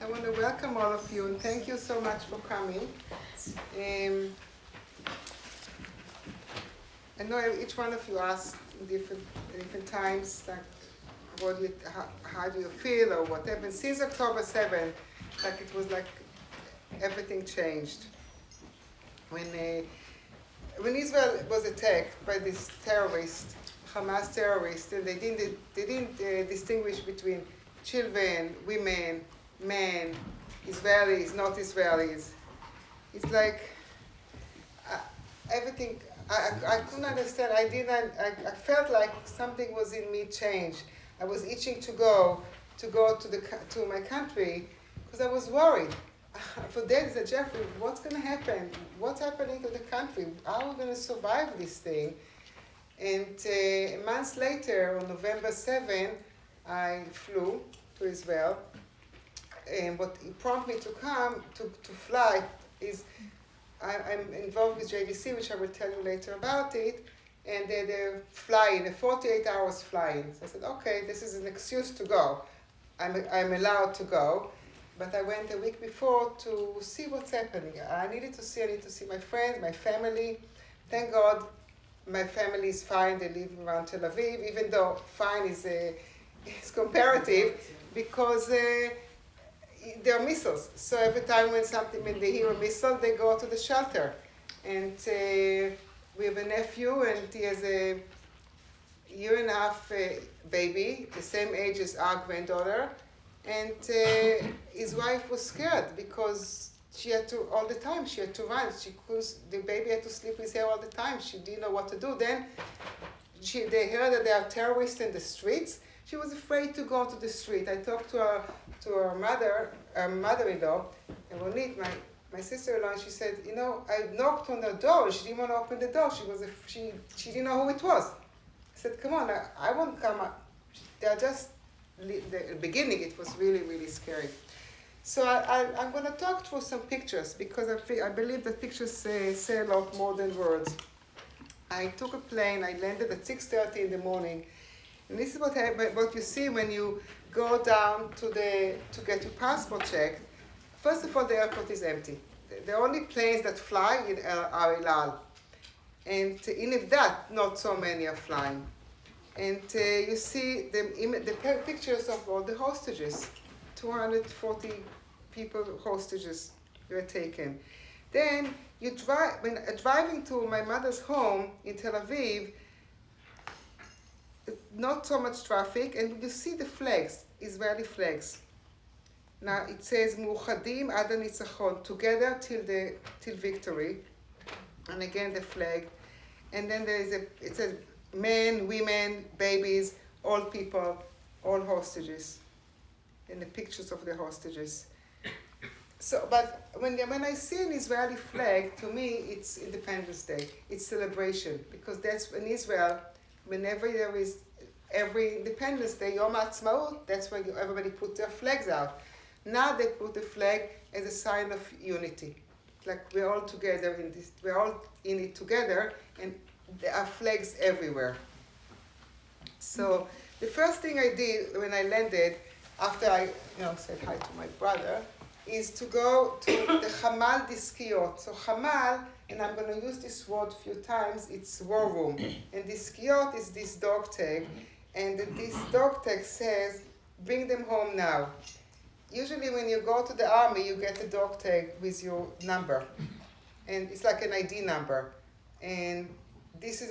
I want to welcome all of you and thank you so much for coming. I know each one of you asked in different times, like, how do you feel or whatever. And since October 7th, like it was like everything changed. When Israel was attacked by this terrorist, Hamas terrorists, and they didn't distinguish between children, women, men, Israelis, not Israelis. It's like everything. I couldn't understand. I felt like something was in me changed. I was itching to go to my country because I was worried. For days, I said, Jeffrey, what's going to happen? What's happening to the country? How are we going to survive this thing? And months later, on November 7, I flew to Israel. And what prompted me to come, to fly, is I'm involved with JDC, which I will tell you later about it. And they're flying, 48 hours flying. So I said, okay, this is an excuse to go. I'm allowed to go. But I went a week before to see what's happening. I need to see my friends, my family. Thank God my family is fine. They live around Tel Aviv, even though fine is comparative, because there are missiles. So every time when they hear a missile, they go to the shelter. And we have a nephew, and he has a year-and-a-half baby, the same age as our granddaughter. And his wife was scared because she had to, all the time, she had to run. The baby had to sleep with her all the time. She didn't know what to do. Then they heard that there are terrorists in the streets. She was afraid to go to the street. I talked to her mother-in-law, and Ronit, my sister-in-law, and she said, I knocked on the door. She didn't want to open the door. She didn't know who it was. I said, come on, I won't come up. They're just the beginning. It was really, really scary. So I'm going to talk through some pictures because I believe that pictures say a lot more than words. I took a plane. I landed at 6:30 in the morning. And this is what you see when you go down to get your passport checked. First of all, the airport is empty. The only planes that fly are El Al. And even if that, not so many are flying. And you see the pictures of all the hostages. 240 people, hostages, were taken. Then driving to my mother's home in Tel Aviv, not so much traffic, and you see the flags, Israeli flags. Now it says Mu'chadim ad hanitzachon, together till victory, and again the flag, and then it says men, women, babies, old people, all hostages, and the pictures of the hostages. So, but when I see an Israeli flag, to me it's Independence Day, it's celebration, because that's in Israel. Whenever there is, every Independence Day, Yom Ha'atzmaut, that's when everybody put their flags out. Now they put the flag as a sign of unity. Like we're all together in this, we're all in it together, and there are flags everywhere. So the first thing I did when I landed, after I said hi to my brother, is to go to the Hamal Diskiot. So Hamal, and I'm going to use this word a few times, it's war room. And Diskiot is this dog tag. And this dog tag says, bring them home now. Usually when you go to the army, you get a dog tag with your number. And it's like an ID number. And this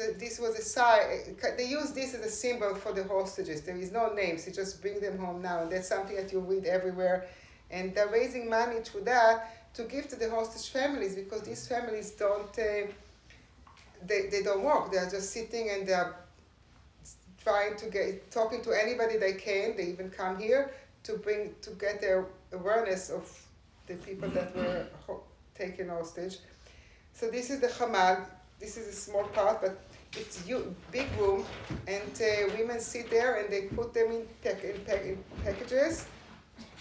was a sign, they use this as a symbol for the hostages. There is no name, so just bring them home now. And that's something that you read everywhere. And they're raising money through that to give to the hostage families, because these families don't, they don't work. They're just sitting and they're trying to talking to anybody they can. They even come here to get their awareness of the people that were taken hostage. So this is the Hamal. This is a small part, but it's a big room, and women sit there and they put them in packages,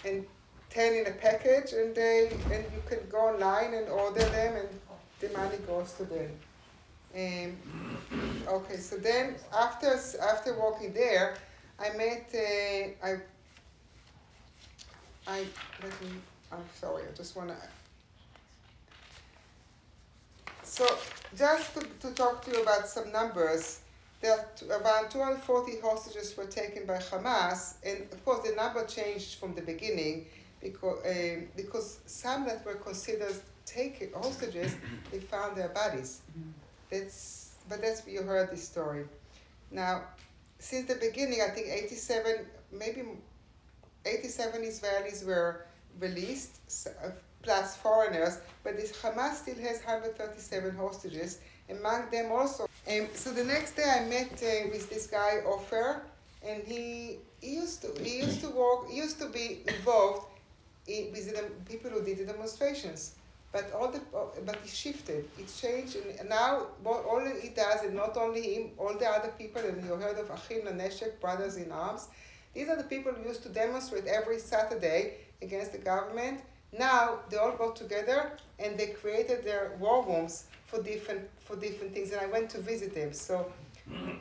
and 10 in a package, and you can go online and order them, and the money goes to them. Okay, so then after walking there, I met I'm sorry, I just want to. So, just to talk to you about some numbers, there are around 240 hostages were taken by Hamas, and of course the number changed from the beginning because some that were considered hostages, they found their bodies. But that's you heard this story. Now, since the beginning, I think 87 Israelis were released, plus foreigners, but this Hamas still has 137 hostages, among them also. So the next day I met with this guy, Ofer, and he used to be involved with the people who did the demonstrations. But he shifted, it changed, and now all he does, and not only him, all the other people, and you heard of Achim Laneshek, Brothers in Arms, these are the people who used to demonstrate every Saturday against the government. Now they all got together and they created their war rooms for different things, and I went to visit them. So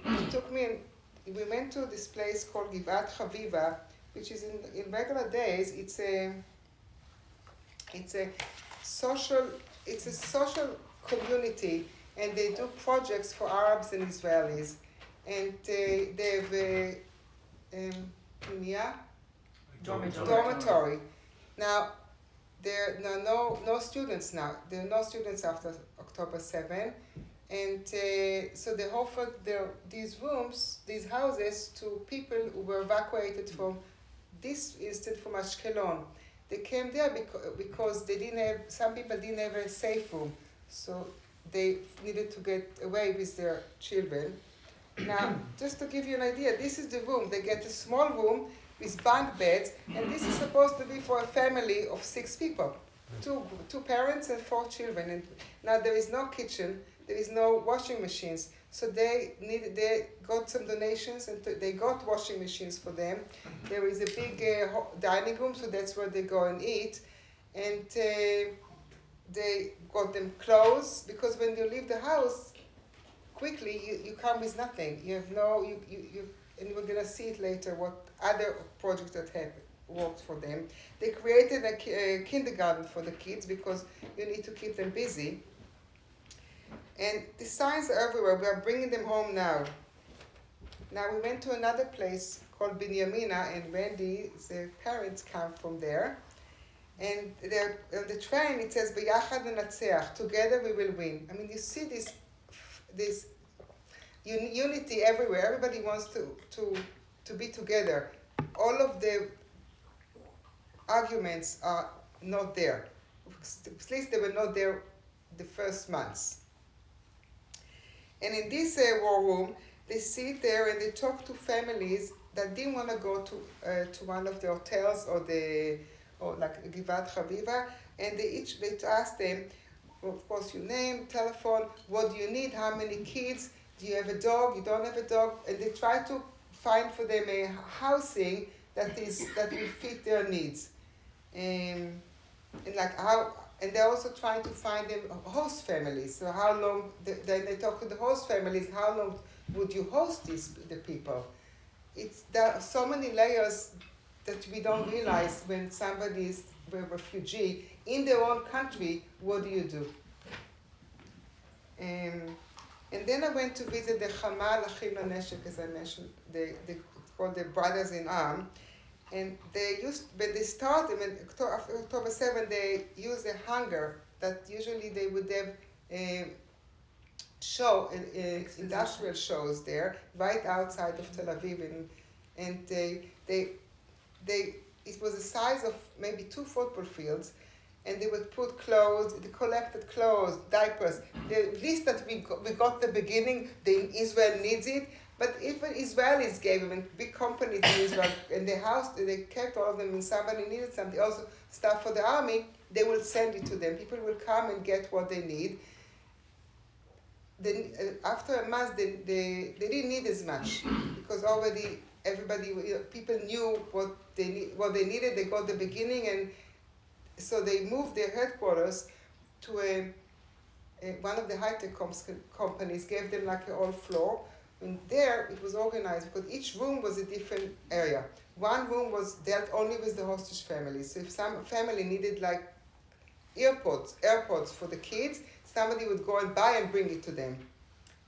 it took me, we went to this place called Givat Chaviva, which is in regular days, it's a social community, and they do projects for Arabs and Israelis, and they have dormitory. Now there are no students now. There are no students after October 7, and so they offered these houses to people who were evacuated from this instance from Ashkelon. They came there because some people didn't have a safe room, so they needed to get away with their children. Now, just to give you an idea, this is the room. They get a small room with bunk beds, and this is supposed to be for a family of 6 people, two parents and 4 children. And now there is no kitchen, there is no washing machines, so they got some donations, and they got washing machines for them. There is a big dining room, so that's where they go and eat, and they got them clothes, because when you leave the house quickly, you come with nothing. You have and we're gonna see it later what other projects that have worked for them. They created a kindergarten for the kids because you need to keep them busy. And the signs are everywhere. We are bringing them home now. Now we went to another place called Binyamina, and Randy's parents come from there. And on the train it says, "B'yachad nenatzeach," together we will win. I mean, you see this unity everywhere. Everybody wants to be together. All of the arguments are not there. At least they were not there the first months. And in this war room, they sit there and they talk to families that didn't want to go to one of the hotels or like Givat Chaviva, and they ask them, of course, your name, telephone, what do you need, how many kids, do you have a dog, you don't have a dog, and they try to find for them a housing that will fit their needs, and they're also trying to find them host families. So how long? Then they talk to the host families. How long would you host the people? There are so many layers that we don't realize when somebody is a refugee in their own country. What do you do? And then I went to visit the Hamal Achim Laneshek, as I mentioned. They called the Brothers in Arms. And when they started, after October 7, they used a hangar that usually they would have industrial shows there, right outside of Tel Aviv. And it was the size of maybe 2 football fields, and they would put clothes, they collected clothes, diapers. The list that we got the beginning, Israel needs it. But if Israelis gave them, and big companies in Israel, and they kept all of them, and somebody needed something, also stuff for the army, they will send it to them. People will come and get what they need. Then after a month, they didn't need as much, because already people knew what they needed. They got the beginning, and so they moved their headquarters to one of the high-tech companies, gave them like a whole floor, And there it was organized because each room was a different area. One room was dealt only with the hostage families. So if some family needed like AirPods for the kids, somebody would go and buy and bring it to them.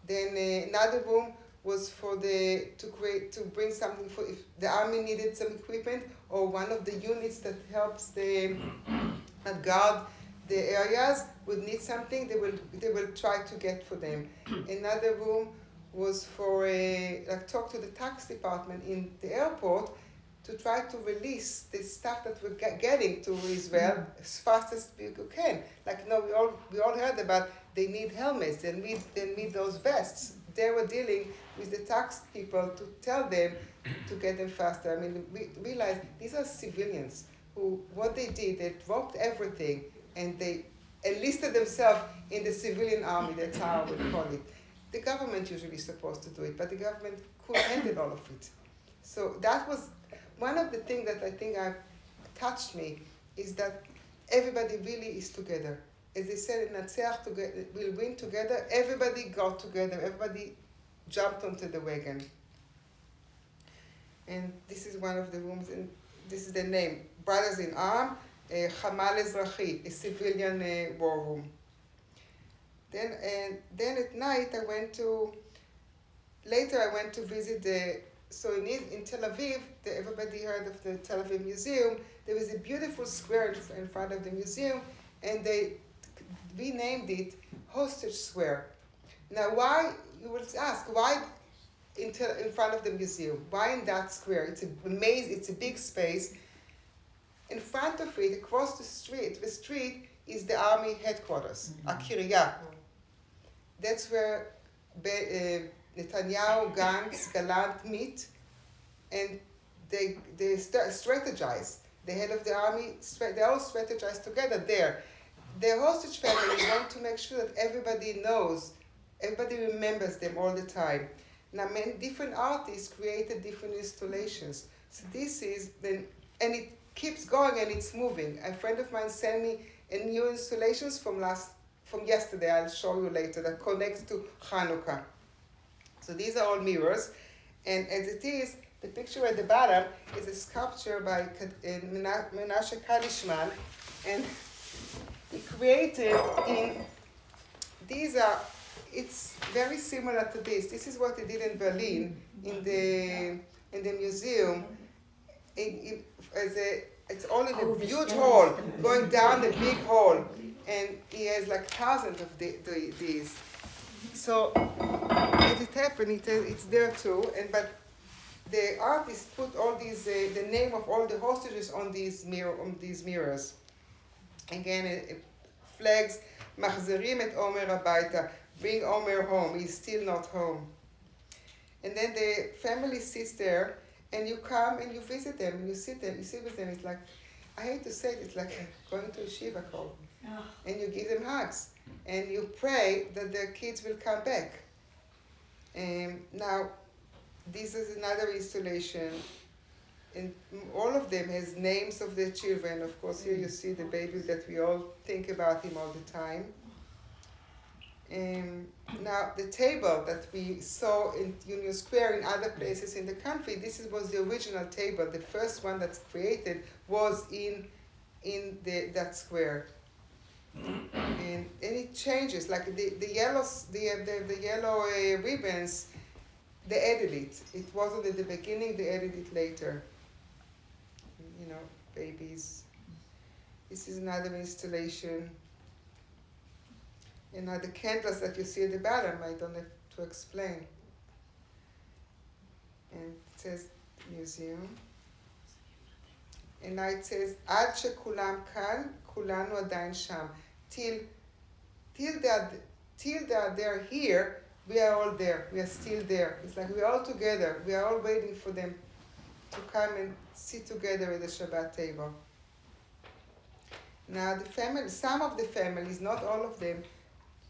Then another room was for to bring something for if the army needed some equipment, or one of the units that helps that guard the areas would need something, they will try to get for them. Another room was for like talk to the tax department in the airport to try to release the stuff that we're getting to Israel as fast as we can. Like, we all heard about they need helmets, they need those vests. They were dealing with the tax people to tell them to get them faster. I mean, we realized these are civilians who, what they did, they dropped everything and they enlisted themselves in the civilian army, that's how we call it. The government usually is supposed to do it, but the government couldn't handle all of it. So that was one of the things that I think touched me, is that everybody really is together. As they said in Natseach, we'll win together. Everybody got together. Everybody jumped onto the wagon. And this is one of the rooms, and this is the name, Brothers in Arm, Hamal Ezrachi, a civilian war room. Then at night I went to visit so in Tel Aviv, everybody heard of the Tel Aviv Museum. There was a beautiful square in front of the museum, and they renamed it Hostage Square. Now, why, you will ask, why in front of the museum? Why in that square? It's a big space. In front of it, across the street is the army headquarters, Akiriyah. That's where Netanyahu, Gantz, Gallant meet, and they strategize. The head of the army, they all strategize together there. The hostage family want to make sure that everybody knows, everybody remembers them all the time. Now, many different artists created different installations. So this is, and it keeps going and it's moving. A friend of mine sent me a new installations from yesterday, I'll show you later, that connects to Hanukkah. So these are all mirrors, and as it is, the picture at the bottom is a sculpture by Menashe Kalishman, and he created it's very similar to this. This is what he did in Berlin, in the museum. It's all in a huge hall, going down the big hall, and he has like thousands of these. So as it happened, it's there too, but the artist put all these the name of all the hostages on these mirrors. Again, flags, Machzerim et Omer Habayta, bring Omer home, he's still not home. And then the family sits there, and you come and you visit them, and you sit with them. It's like, I hate to say it, it's like going to a shiva call. And you give them hugs, and you pray that their kids will come back. Now, this is another installation, and all of them has names of their children. Of course, here you see the baby that we all think about him all the time. Now, the table that we saw in Union Square and other places in the country, was the original table. The first one that's created was in that square. And it changes, like the yellow ribbons, they added it. It wasn't at the beginning, they added it later. Babies. This is another installation. And now the candles that you see at the bottom, I don't have to explain. And it says museum. And now it says, Ad shekulam kan, kulanu adayin sham. Till they're here, we are all there. We are still there. It's like we're all together. We are all waiting for them to come and sit together at the Shabbat table. Now some of the families, not all of them,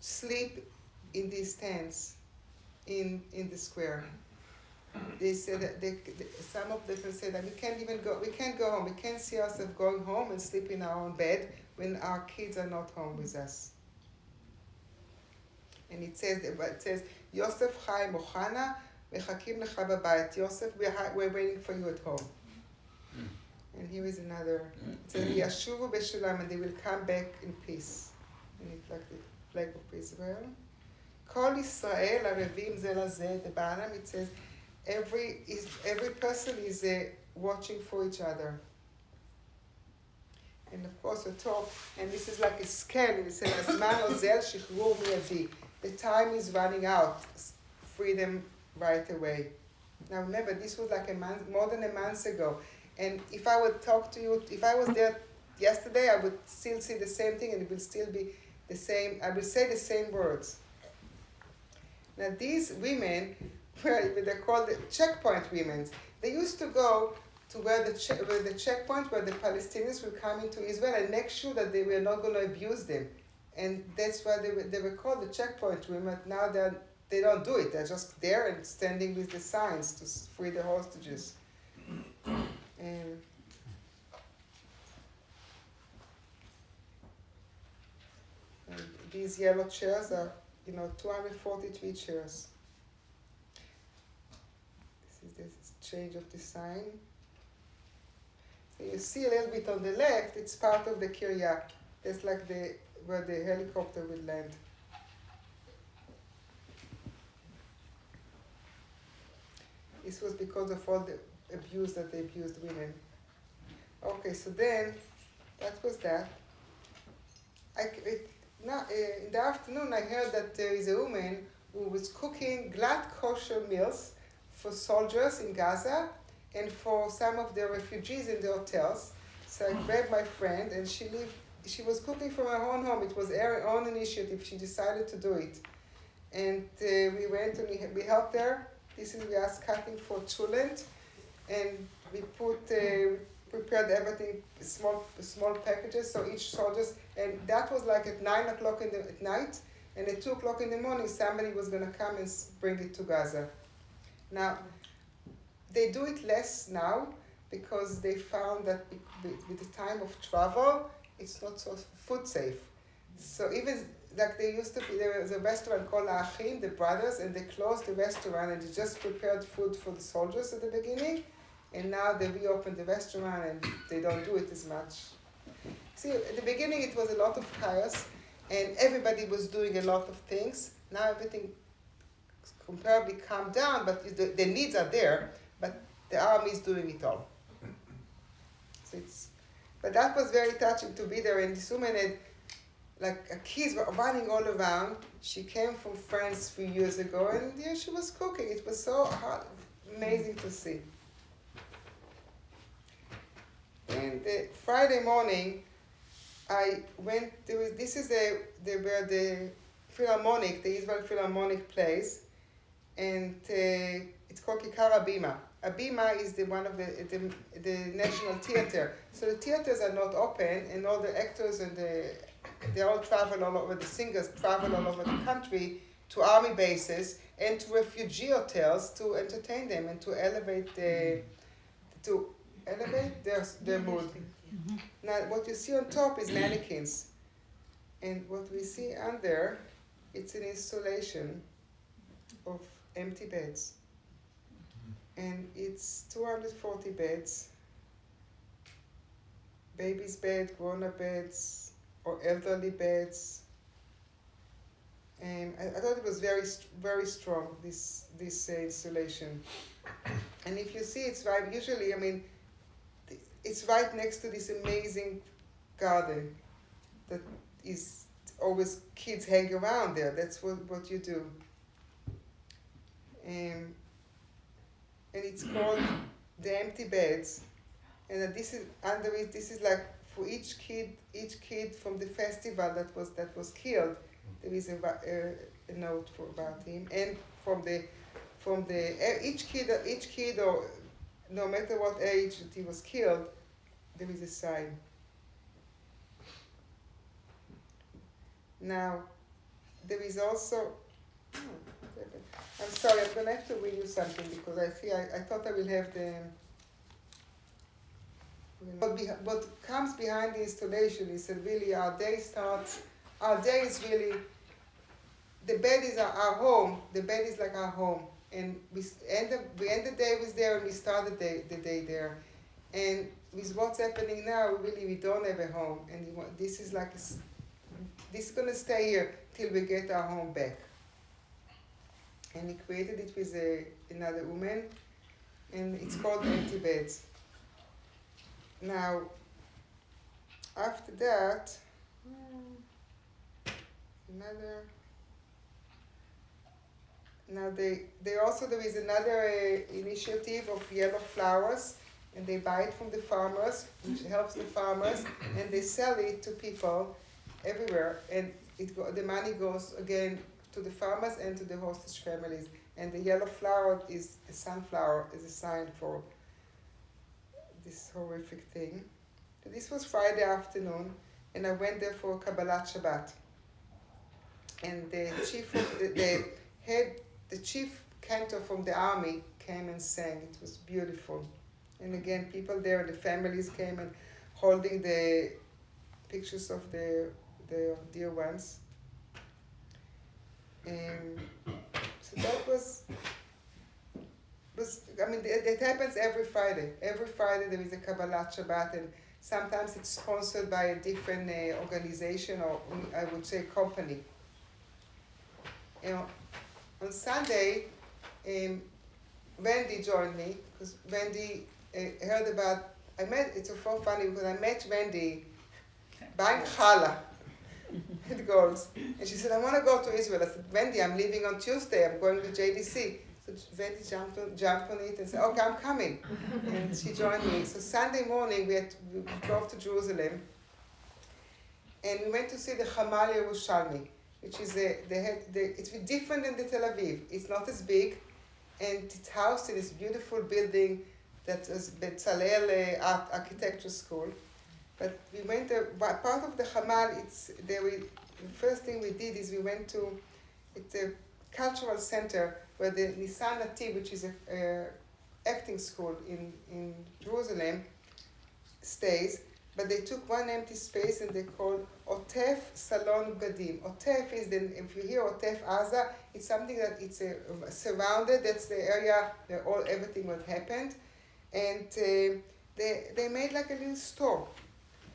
sleep in these tents in the square. They said that some of them said that we can't go home. We can't see ourselves going home and sleep in our own bed when our kids are not home with us. And it says Yosef Chaim Ochana, מחכים לך בבית. Yosef, we're waiting for you at home. And here is another. It says, וישובו בשלום, and they will come back in peace. And it's like the flag of Israel. כל ישראל ערבים זה לזה. The bottom, it says, every person is watching for each other. And of course, the top, and this is like a scale. It says, הזמן אוזל שחרור מיידי. The time is running out. Freedom right away. Now remember, this was like more than a month ago. And if I would talk to you, if I was there yesterday, I would still see the same thing, and it will still be the same. I will say the same words. Now these women, they're called the checkpoint women. They used to go to where the checkpoint where the Palestinians will come into Israel and make sure that they were not going to abuse them. And that's why they were called the checkpoint women. Now they don't do it. They're just there and standing with the signs to free the hostages. And these yellow chairs are, 243 chairs. This is change of design. So you see a little bit on the left, it's part of the Kiryat. That's like where the helicopter will land. This was because of all the abuse that they abused women. Okay, so then, that was that. In the afternoon, I heard that there is a woman who was cooking glad kosher meals for soldiers in Gaza and for some of the refugees in the hotels. So I grabbed my friend, and she was cooking from her own home. It was her own initiative. She decided to do it. And we went and we helped her. We are cutting for chulent, and we prepared everything, small packages, so each soldiers, and that was like at 9 o'clock at night, and at 2 o'clock in the morning, somebody was going to come and bring it to Gaza. Now, they do it less now, because they found that with the time of travel, it's not so food safe. So even like there was a restaurant called Achim, the brothers, and they closed the restaurant and they just prepared food for the soldiers at the beginning, and now they reopened the restaurant and they don't do it as much. See, at the beginning it was a lot of chaos, and everybody was doing a lot of things. Now everything comparably calmed down, but the needs are there, but the army is doing it all. So but that was very touching to be there, and this woman had kids were running all around. She came from France a few years ago, and she was cooking. It was so amazing to see. And Friday morning, I went. This is where the Philharmonic, the Israel Philharmonic plays, and it's called Kikar Abima. Abima is one of the National Theater. So the theaters are not open, and all the actors and they all travel all over, the singers travel all over the country to army bases and to refugee hotels to entertain them and to elevate their mood. Now, what you see on top is mannequins. And what we see under, it's an installation of empty beds. And it's 240 beds, babies' bed, grown-up beds, or elderly beds. And I thought it was very, very strong, this installation. And if you see, it's right, usually, it's right next to this amazing garden that is always, kids hang around there. That's what you do. And it's called the empty beds. And this is under it. This is like for each kid from the festival that was killed. There is a note about him, and each kid, or no matter what age that he was killed, there is a sign. Now, there is also. I'm sorry, I'm going to have to read you something because I thought I will have the. What comes behind the installation is that really our day is really, the bed is our home, the bed is like our home, And we end the day was there, and we started the day there. And with what's happening now, we don't have a home, and this is like this is gonna stay here till we get our home back. And he created it with another woman, and it's called Empty Beds. Now, after that, now there is another initiative of yellow flowers, and they buy it from the farmers, which helps the farmers, and they sell it to people everywhere, and the money goes again to the farmers and to the hostage families. And the yellow flower is a sunflower, is a sign for this horrific thing. So this was Friday afternoon, and I went there for Kabbalat Shabbat. And the chief cantor from the army came and sang. It was beautiful. And again, people there, the families came and holding the pictures of the dear ones. So that was it happens every Friday. Every Friday there is a Kabbalat Shabbat, and sometimes it's sponsored by a different organization, or I would say company. On Sunday, Wendy joined me, because Wendy heard about, it's so funny because I met Wendy buying challah at Gold's, and she said, I want to go to Israel. I said, Wendy, I'm leaving on Tuesday, I'm going to JDC. So Wendy jumped on it and said, okay, I'm coming. And she joined me. So Sunday morning, we drove to Jerusalem, and we went to see the Hamal Yerushalmi, which is it's different than the Tel Aviv. It's not as big, and it's housed in this beautiful building that was Bezalel Architecture School. But we went there, part of the Hamal, the first thing we did is we went to, it's a cultural center where the Nisan Nativ, which is a acting school in Jerusalem, stays. But they took one empty space and they called Otef Salon Gadim. Otef is, if you hear Otef Aza, it's something that it's surrounded, that's the area where everything what happened. And they made like a little store,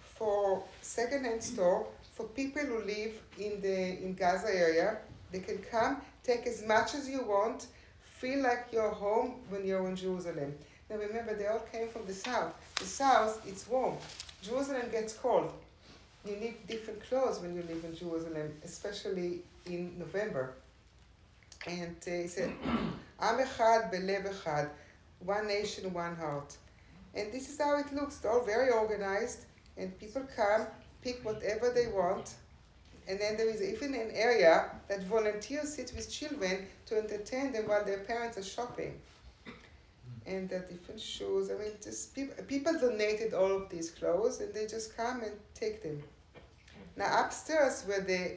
for second-hand store, for people who live in Gaza area. They can come, take as much as you want, feel like you're home when you're in Jerusalem. Now remember, they all came from the south. The south, it's warm. Jerusalem gets cold. You need different clothes when you live in Jerusalem, especially in November. And he said, Am echad belev echad, one nation, one heart. And this is how it looks. They're all very organized, and people come, pick whatever they want. And then there is even an area that volunteers sit with children to entertain them while their parents are shopping. And the different shoes. Just people donated all of these clothes, and they just come and take them. Now upstairs where the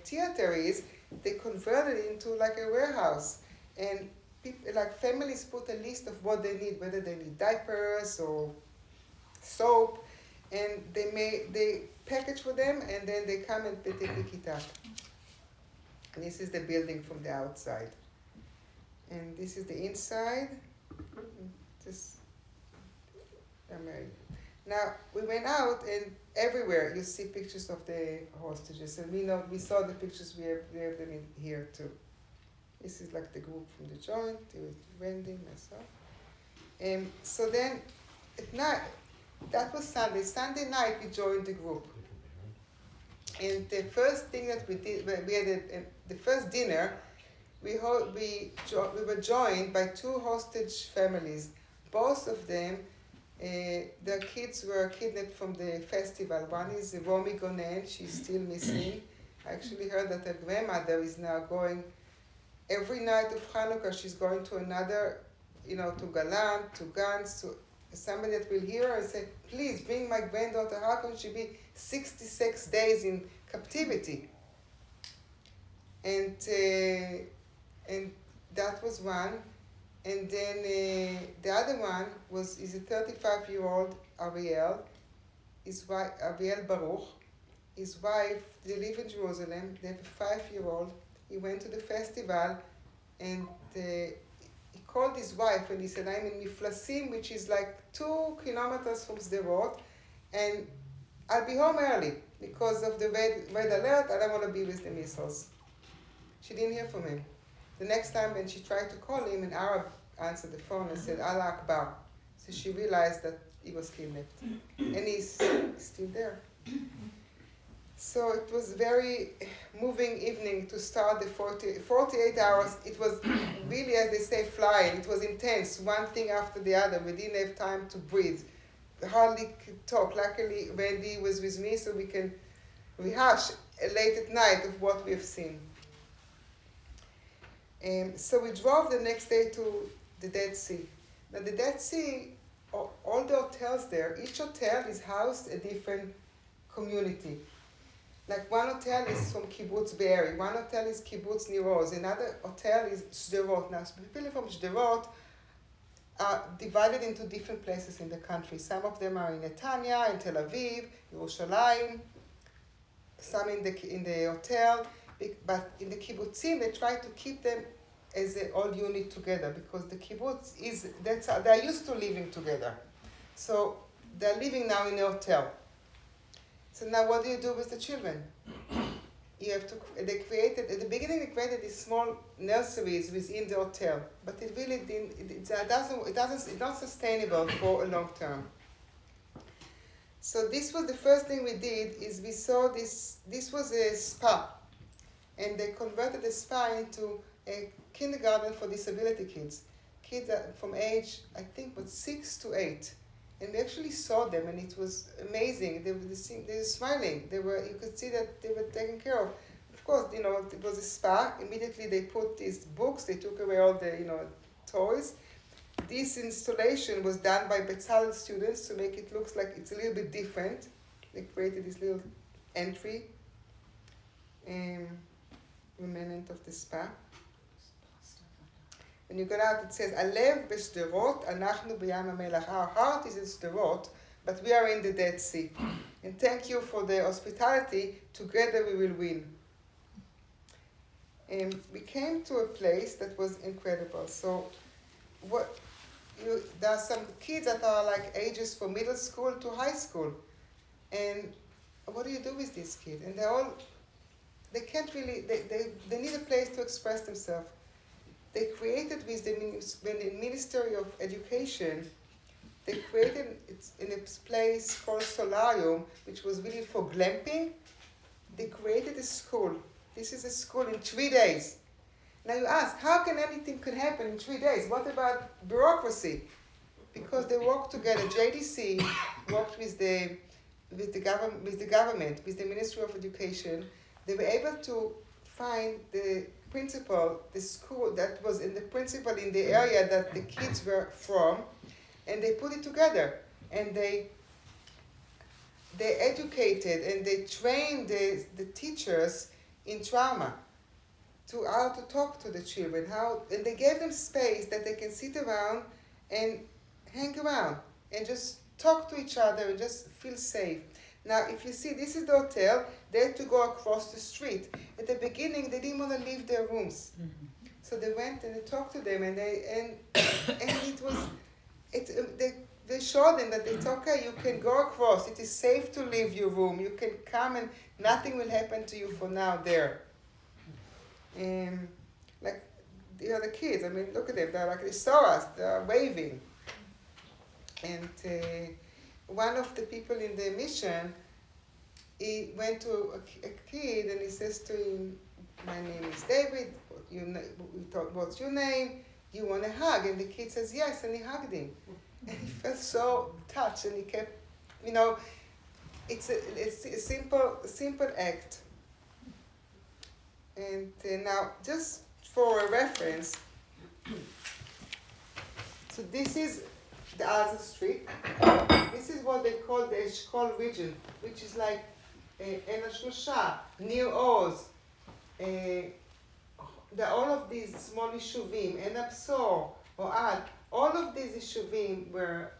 theater is, they converted it into like a warehouse. And families put a list of what they need, whether they need diapers or soap, and they package for them, and then they come and they pick it up. And this is the building from the outside. And this is the inside. Now we went out, and everywhere you see pictures of the hostages, and we saw the pictures. We have them in here too. This is like the group from the Joint. There was Wendy, myself. So then at night, that was Sunday. Sunday night we joined the group, and the first thing that we did, we had the first dinner. We were joined by two hostage families. Both of them, their kids were kidnapped from the festival. One is Romi Gonen, she's still missing. I actually heard that her grandmother is now going, every night of Hanukkah, she's going to another, to Galan, to Gans, to somebody that will hear her and say, please bring my granddaughter. How can she be 66 days in captivity? And that was one. And then the other one is a 35-year-old Ariel, his wife, Ariel Baruch. His wife, they live in Jerusalem. They have a 5-year-old. He went to the festival, And he called his wife and he said, I'm in Miflasim, which is like 2 kilometers from Sderot, and I'll be home early because of the red alert. I don't want to be with the missiles. She didn't hear from him. The next time when she tried to call him, an Arab answered the phone and said, Allah Akbar. So she realized that he was kidnapped. And he's still there. So it was very moving evening to start the 48 hours. It was really, as they say, flying. It was intense, one thing after the other. We didn't have time to breathe. We hardly could talk. Luckily, Randy was with me, so we can rehash late at night of what we have seen. So we drove the next day to the Dead Sea. Now the Dead Sea, all the hotels there, each hotel is housed a different community. Like one hotel is from Kibbutz Be'eri, one hotel is Kibbutz Nir Oz, another hotel is Sderot. Now people from Sderot are divided into different places in the country. Some of them are in Netanya, in Tel Aviv, Yerushalayim, some in the hotel, but in the kibbutzim they try to keep them as an all unit together because the kibbutz they're used to living together. So they're living now in a hotel. So now what do you do with the children? You have to, at the beginning they created these small nurseries within the hotel, but it really didn't, it's not sustainable for a long term. So this was the first thing we did, is we saw this was a spa, and they converted the spa into a kindergarten for disability kids. Kids from age, I think, 6 to 8. And we actually saw them, and it was amazing. They were smiling. You could see that they were taken care of. Of course, it was a spa. Immediately they put these books. They took away all the, toys. This installation was done by Betzalel students to make it look like it's a little bit different. They created this little entry, remnant of the spa. When you go out, it says, Alev b'Sderot, anachnu b'Yam HaMelach. Our heart is in Sderot, but we are in the Dead Sea. And thank you for the hospitality. Together we will win. We came to a place that was incredible. So there are some kids that are like ages from middle school to high school. And what do you do with these kids? And they can't really, they need a place to express themselves. They created with the Ministry of Education, they created in a place called Solarium, which was really for glamping. They created a school. This is a school in 3 days. Now you ask, how can anything could happen in 3 days? What about bureaucracy? Because they worked together. JDC worked with the government, with the Ministry of Education. They were able to find the principal, the school that was in the principal in the area that the kids were from, and they put it together. And they educated and they trained the teachers in trauma to how to talk to the children, and they gave them space that they can sit around and hang around and just talk to each other and just feel safe. Now, if you see, this is the hotel. They had to go across the street. At the beginning, they didn't want to leave their rooms, so they went and they talked to them, and they showed them that it's okay. You can go across. It is safe to leave your room. You can come, and nothing will happen to you for now there. Like the other kids. I mean, look at them. They saw us. They are waving, and. One of the people in the mission, he went to a kid and he says to him, my name is David, what's your name? Do you want a hug? And the kid says yes, and he hugged him. And he felt so touched, and he kept, it's a simple act. And now, just for a reference, so this is the Gaza Strip. This is what they call the Eshkol region, which is like En HaShlosha, Nir Oz, all of these small Yishuvim, En Absor, Oad, all of these Yishuvim were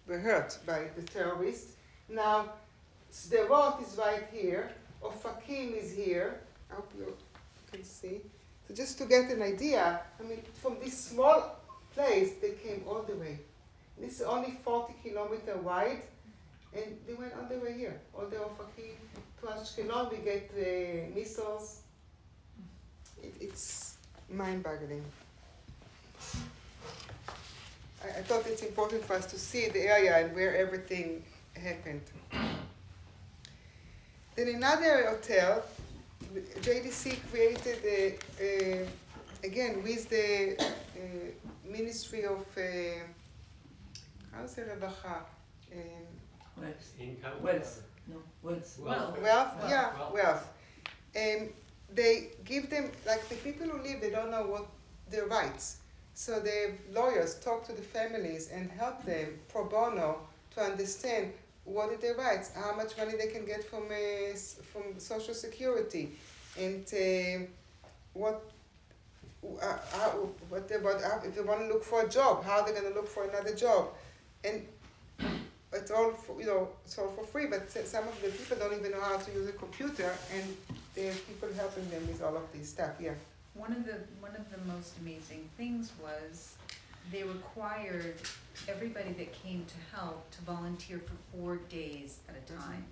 hurt by the terrorists. Now, Sderot is right here, Ofakim is here, I hope you can see, So just to get an idea, I mean, from this small place, they came all the way. This is only 40 kilometers wide, and they went all the way here, all the way Ofakim to Ashkelon. We get missiles. It's mind-boggling. I thought it's important for us to see the area and where everything happened. Then another hotel, JDC created, again, with the Ministry of, how's it, Revacha? Wealth. No, wealth. Wealth. They give them, like the people who live, they don't know what their rights. So the lawyers talk to the families and help them pro bono to understand what are their rights, how much money they can get from Social Security, and if they want to look for a job, how they're going to look for another job, and it's all it's all for free. But some of the people don't even know how to use a computer, and there are people helping them with all of this stuff. Yeah. One of the most amazing things was they required everybody that came to help to volunteer for 4 days at a time,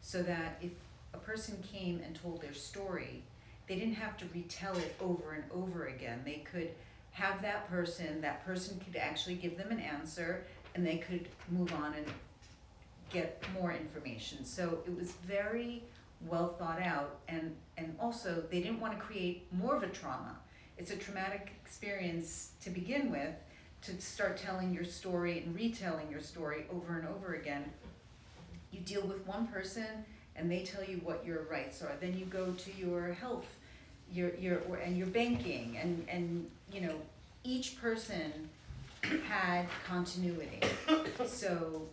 so that if a person came and told their story, they didn't have to retell it over and over again. They could have that person could actually give them an answer, and they could move on and get more information. So it was very well thought out, and also they didn't want to create more of a trauma. It's a traumatic experience to begin with, to start telling your story and retelling your story over and over again. You deal with one person and they tell you what your rights are. Then you go to your health, your banking, and each person had continuity. So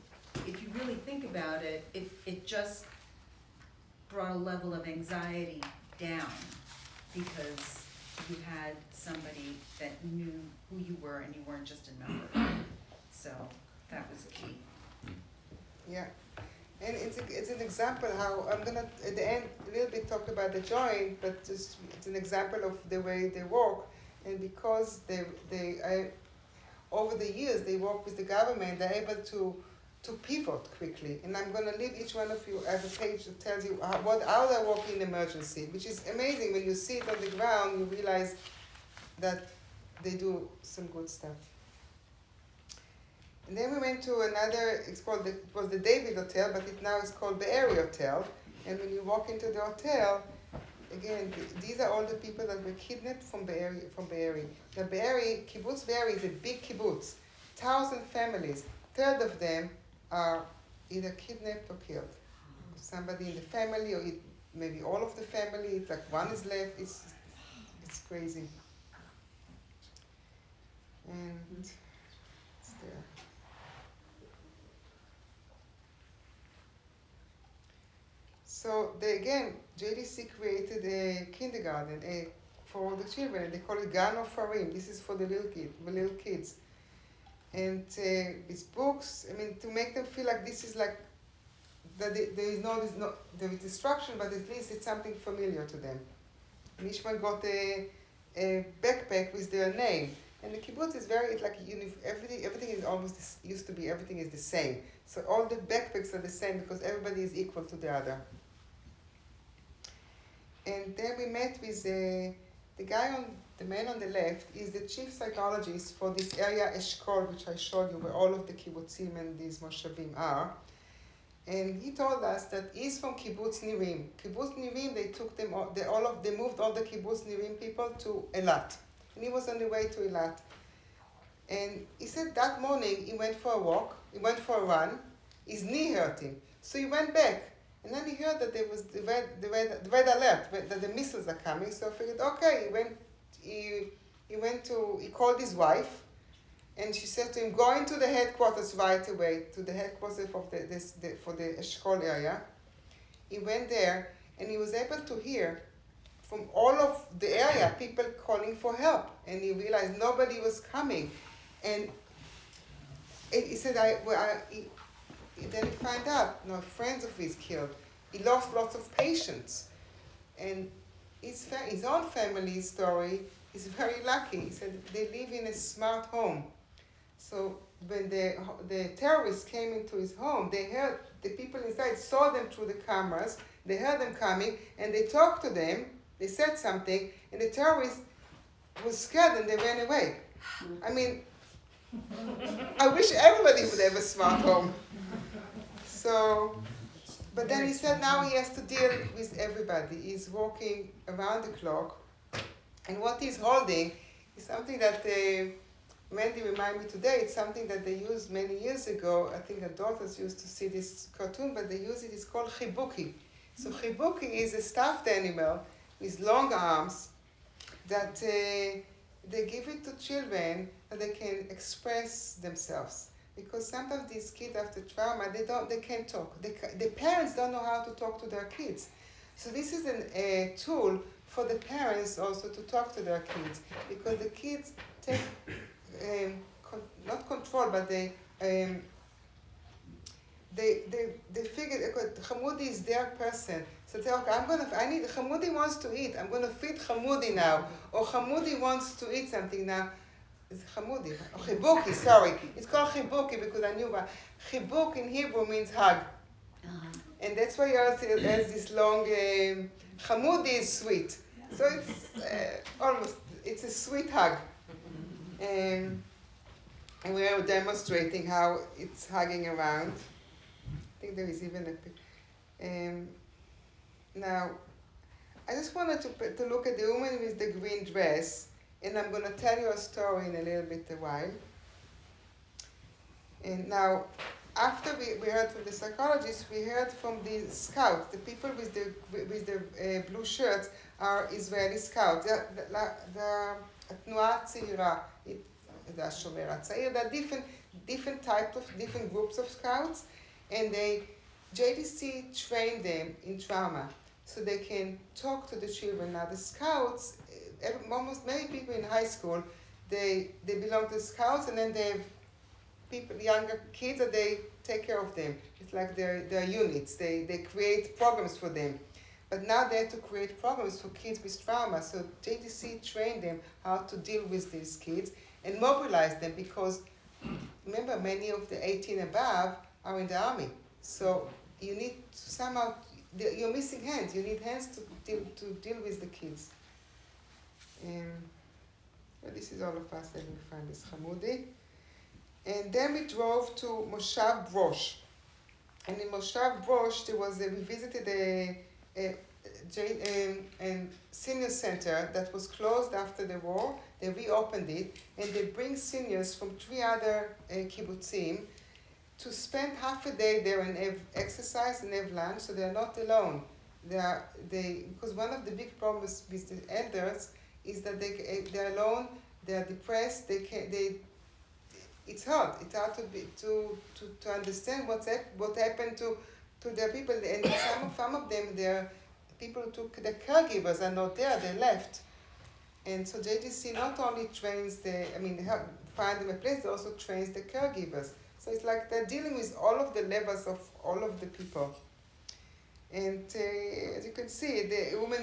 if you really think about it, it just brought a level of anxiety down, because you had somebody that knew who you were and you weren't just a number. So that was key. Yeah, and it's an example how I'm gonna at the end a little bit talk about the joint, but just it's an example of the way they work, and because they over the years they work with the government, they're able to pivot quickly. And I'm going to leave each one of you, I have a page that tells you how they work in emergency, which is amazing. When you see it on the ground, you realize that they do some good stuff. And then we went to another, it was the David Hotel, but it now is called the Be'eri Hotel. And when you walk into the hotel, again, these are all the people that were kidnapped from Be'eri. The Be'eri, Kibbutz Be'eri is a big kibbutz, 1,000 families. Third of them are either kidnapped or killed. Somebody in the family, or maybe all of the family, it's like one is left. It's crazy. And it's there. So JDC created a kindergarten for the children. They call it Gan of Farim. This is for the little kids. And with books, I mean, to make them feel like this is like, that there is destruction, but at least it's something familiar to them. And each one got a backpack with their name. And the kibbutz is everything is almost, used to be, everything is the same. So all the backpacks are the same because everybody is equal to the other. And then we met with the man on the left is the chief psychologist for this area Eshkol, which I showed you, where all of the kibbutzim and these moshavim are. And he told us that he's from Kibbutz Nirim. Kibbutz Nirim, they moved all the Kibbutz Nirim people to Eilat. And he was on the way to Eilat. And he said that morning he went for a walk, he went for a run, his knee hurt him. So he went back. And then he heard that there was the red alert, that the missiles are coming. So I figured, okay, he called his wife, and she said to him, go into the headquarters right away, to the headquarters for the Eshkol area. He went there, and he was able to hear from all of the area people calling for help, and he realized nobody was coming. And he said, then he found out, friends of his killed. He lost lots of patients. And his own family story is very lucky. He said they live in a smart home. So when the terrorists came into his home, they heard the people inside, saw them through the cameras, they heard them coming, and they talked to them, they said something, and the terrorists was scared and they ran away. I mean, I wish everybody would have a smart home. So, but then he said now he has to deal with everybody. He's working around the clock, and what he's holding is something that Mandy reminded me today. It's something that they used many years ago. I think the daughters used to see this cartoon, but they use it. It's called chibuki. So chibuki is a stuffed animal with long arms that they give it to children and they can express themselves. Because sometimes these kids after trauma, they can't talk. The parents don't know how to talk to their kids. So this is a tool for the parents also to talk to their kids, because the kids take not control, but they figure Hamoudi is their person. So they say, okay, Hamoudi wants to eat. I'm gonna feed Hamoudi now, or Hamoudi wants to eat something now. It's Hamoudi, or Chibuki, sorry. It's called Chibuki because I knew about Chibuk in Hebrew means hug. And that's why yours has this long, Hamoudi is sweet. So it's it's a sweet hug. And we are demonstrating how it's hugging around. I think there is even a picture. Now, I just wanted to look at the woman with the green dress, and I'm going to tell you a story in a little bit a while. And now, after we heard from the psychologists, we heard from the scouts. The people with the blue shirts are Israeli scouts. התנועה הצעירה, זה השומר הצעיר, there are different types of, different groups of scouts, and JDC trained them in trauma, so they can talk to the children. Now the scouts, almost many people in high school, they belong to the scouts, and then they have people, younger kids, that they take care of them. It's like their units, they create programs for them. But now they have to create programs for kids with trauma. So JDC trained them how to deal with these kids and mobilize them, because remember, many of the 18 above are in the army. So you need to somehow, you're missing hands. You need hands to deal with the kids. Well, this is all of us. Let me find this Hamoudi. And then we drove to Moshav Brosh. And in Moshav Brosh, we visited a senior center that was closed after the war. They reopened it, and they bring seniors from 3 other kibbutzim to spend half a day there and have exercise and have lunch, so they are not alone. Because one of the big problems with the elders is that they're alone, they're depressed, it's hard. It's hard to understand what happened to their people, and some of them, their people who took the caregivers are not there, they left. And so JDC not only trains find them a place, they also trains the caregivers. So it's like they're dealing with all of the levels of all of the people. And as you can see, the woman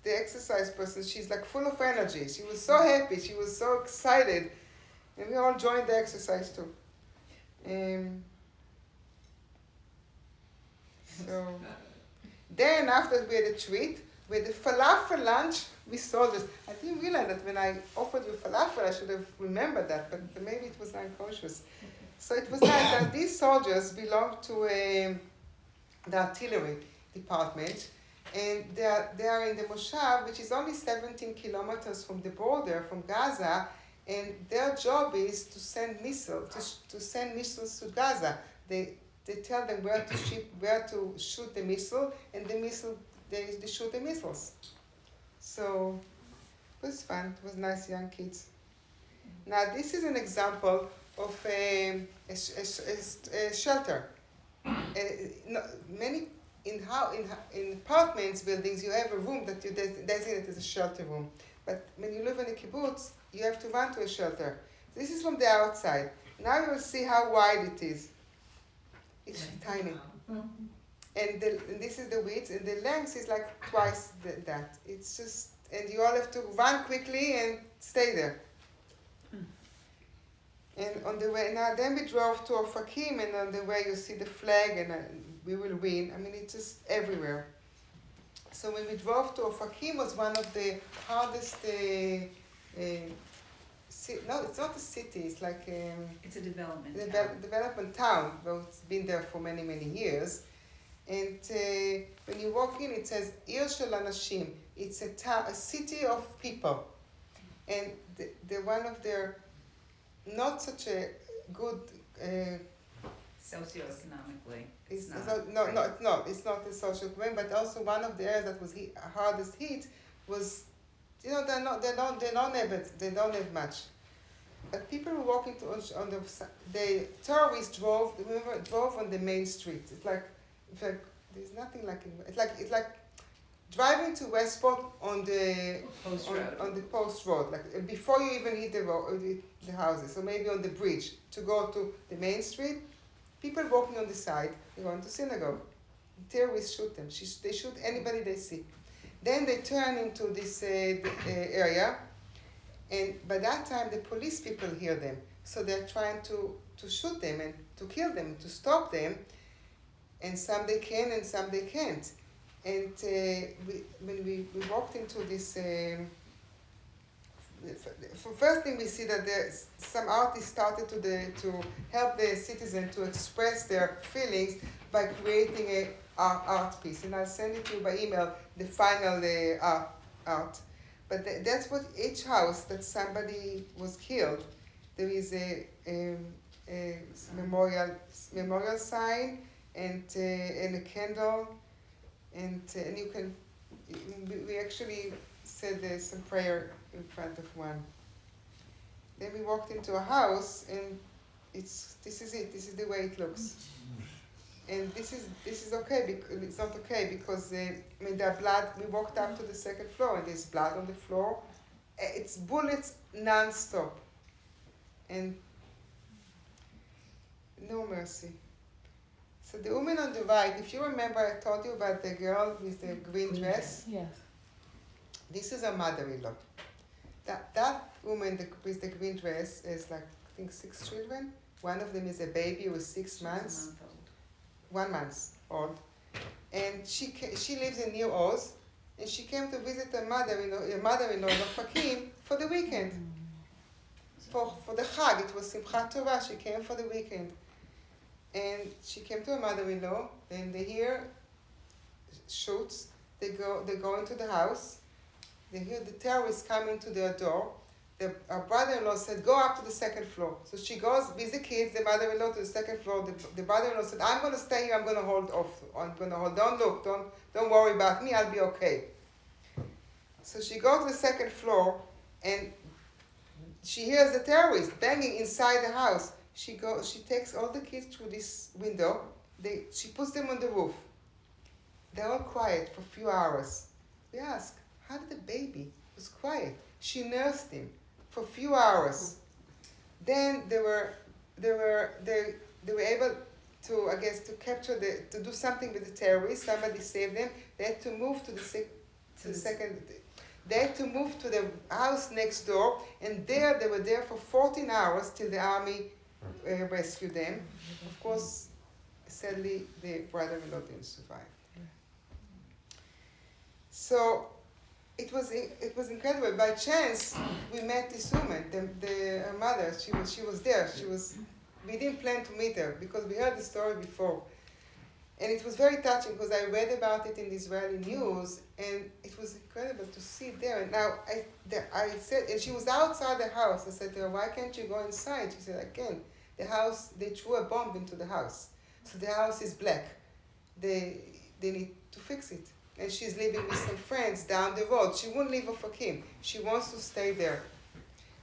the exercise person, she's like full of energy. She was so happy, she was so excited. And we all joined the exercise too. So then after we had a treat, we had a falafel lunch with soldiers. I didn't realize that when I offered you falafel, I should have remembered that, but maybe it was unconscious. So it was nice that these soldiers belonged to the artillery department, and they are in the Moshav, which is only 17 kilometers from the border, from Gaza, and their job is to send missiles, to send missiles to Gaza. They tell them where to shoot the missile, and they shoot the missiles. So it was fun. It was nice young kids. Now this is an example of a shelter. Many in apartments, buildings, you have a room that you designate as a shelter room. But when you live in a kibbutz, you have to run to a shelter. This is from the outside. Now you will see how wide it is. It's tiny. and this is the width, and the length is like twice that. It's just, and you all have to run quickly and stay there. And on the way, now then we drove to Ofakim, and on the way you see the flag, and we will win. I mean, it's just everywhere. So when we drove to Ofakim, was one of the hardest. No, it's not a city. It's like It's a development town. development town. Well, it's been there for many years. And when you walk in, it says Ir Shel Anashim. It's a city of people, and they're one of their not such a good. Socioeconomically, It's not. It's not the social economic, but also one of the areas that was hardest hit was, they don't have much. But people were walking on the terrorists drove on the main street. It's like there's nothing like it's like driving to Westport on the post road, like before you even hit the houses, so maybe on the bridge to go to the main street. People walking on the side, they're going to synagogue. Terrorists shoot them. They shoot anybody they see. Then they turn into this area, and by that time the police people hear them, so they're trying to shoot them and to kill them, to stop them. And some they can, and some they can't. And when we walked into this, first thing we see that some artists started to help the citizen to express their feelings by creating a art piece. And I'll send it to you by email, the final art. But that's what each house that somebody was killed, there is a memorial sign and a candle, and you can. We actually said some prayer in front of one. Then we walked into a house, and this is it. This is the way it looks. And this is okay because it's not okay because there's blood. We walked up to the second floor, and there's blood on the floor. It's bullets non-stop, and no mercy. So the woman on the right, if you remember, I told you about the girl with the green dress. Yes. This is her mother-in-law. That woman with the green dress is like, I think, 6 children. One of them is a baby who is 6 months. 1 month old. And she lives in New Oz, and she came to visit her mother-in-law in Ofakim for the weekend. For the Chag, it was Simchat Torah. She came for the weekend. And she came to her mother-in-law, and they hear shoots. They go into the house. They hear the terrorists coming to their door. Her brother-in-law said, go up to the second floor. So she goes with the kids, the mother-in-law, to the second floor. The brother-in-law said, I'm going to stay here. I'm going to hold off. Don't look. Don't worry about me. I'll be okay. So she goes to the second floor, and she hears the terrorists banging inside the house. She takes all the kids through this window. She puts them on the roof. They're all quiet for a few hours. We ask, how did the baby was quiet? She nursed him for a few hours. Then they were able to, I guess, to capture to do something with the terrorists. Somebody saved them. They had to move to the second. They had to move to the house next door, and there they were there for 14 hours till the army rescued them. Of course, sadly, the brother-in-law didn't survive. So it was incredible. By chance, we met this woman, her mother. She was there. We didn't plan to meet her because we heard the story before. And it was very touching because I read about it in the Israeli news, and it was incredible to see it there. And now I said, and she was outside the house. I said to her, why can't you go inside? She said, I can. The house, they threw a bomb into the house. So the house is black. They need to fix it. And she's living with some friends down the road. She won't leave Ofakim. She wants to stay there.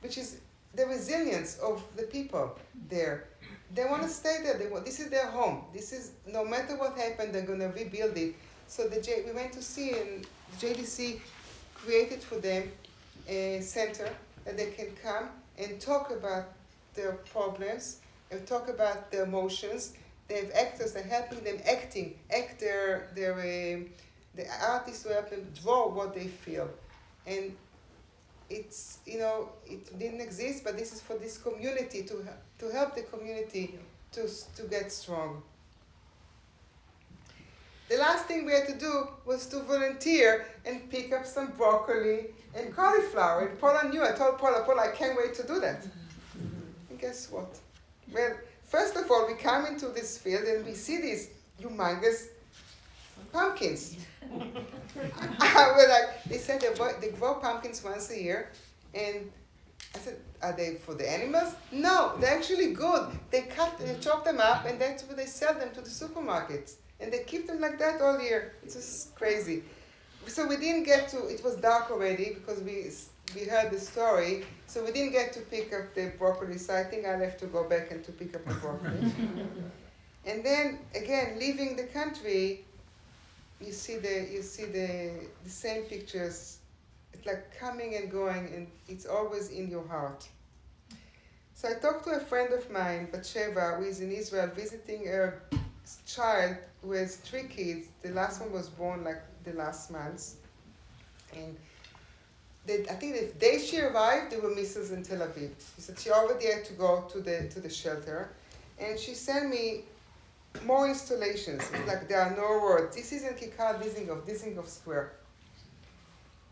Which is the resilience of the people there. They want to stay there. This is their home. This is, no matter what happened, they're going to rebuild it. So we went to see, and JDC created for them a center that they can come and talk about their problems and talk about their emotions. They have actors that are helping them act their the artists will help them draw what they feel, and it's, it didn't exist, but this is for this community to help the community to get strong. The last thing we had to do was to volunteer and pick up some broccoli and cauliflower. And Paula knew. I told Paula, I can't wait to do that. And guess what? Well, first of all, we come into this field and we see these humongous pumpkins. We're like, they said they grow pumpkins once a year. And I said, are they for the animals? No, they're actually good. They chop them up, and that's where they sell them to the supermarkets. And they keep them like that all year. It's just crazy. So we didn't get to, it was dark already because we heard the story. So we didn't get to pick up the broccoli. So I think I'll have to go back and to pick up the broccoli. And then again, leaving the country, you see the same pictures. It's like coming and going, and it's always in your heart. So I talked to a friend of mine, Batsheva, who is in Israel visiting her child who has 3 kids. The last one was born like the last month. And I think the day she arrived, there were missiles in Tel Aviv. She said she already had to go to the shelter. And she sent me more installations. It's like there are no words. This isn't Kikar Dizengoff Square.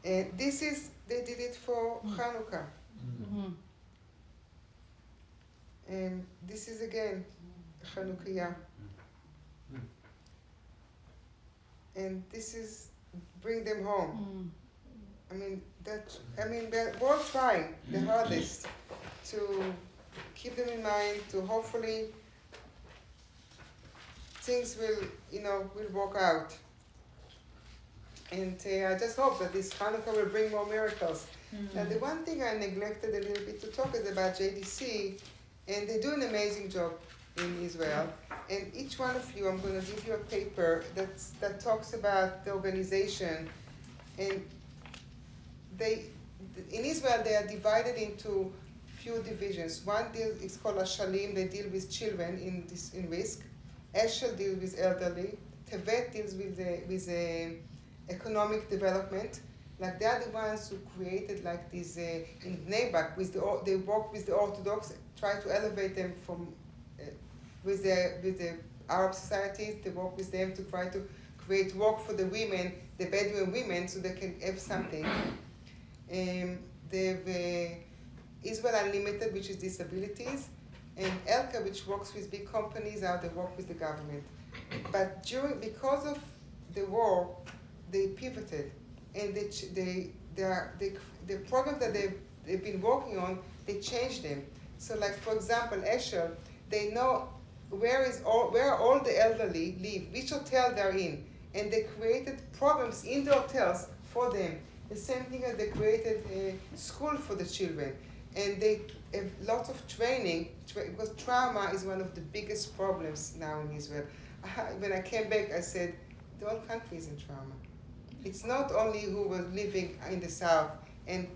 And they did it for Hanukkah. Mm-hmm. And this is again Hanukkah. And this is bring them home. They're all trying the hardest to keep them in mind, to hopefully things will work out. And I just hope that this Hanukkah will bring more miracles. Now, the one thing I neglected a little bit to talk is about JDC, and they do an amazing job in Israel. And each one of you, I'm going to give you a paper that talks about the organization. And in Israel, they are divided into few divisions. One is called Ashalim. They deal with children in risk. Eshel deals with elderly. Tevet deals with economic development. Like they are the ones who created like this in Bnei Brak. They work with the Orthodox, try to elevate them from with the Arab societies. They work with them to try to create work for the women, the Bedouin women, so they can have something. They have Israel Unlimited, which is disabilities, and Elka, which works with big companies, how they work with the government. But because of the war, they pivoted, and the program that they've been working on, they changed them. So, like for example, Eshel, they know where all the elderly live, which hotel they're in, and they created programs in the hotels for them. The same thing as they created a school for the children, and they have lots of training because trauma is one of the biggest problems now in Israel. When I came back, I said the whole country is in trauma. It's not only who were living in the south and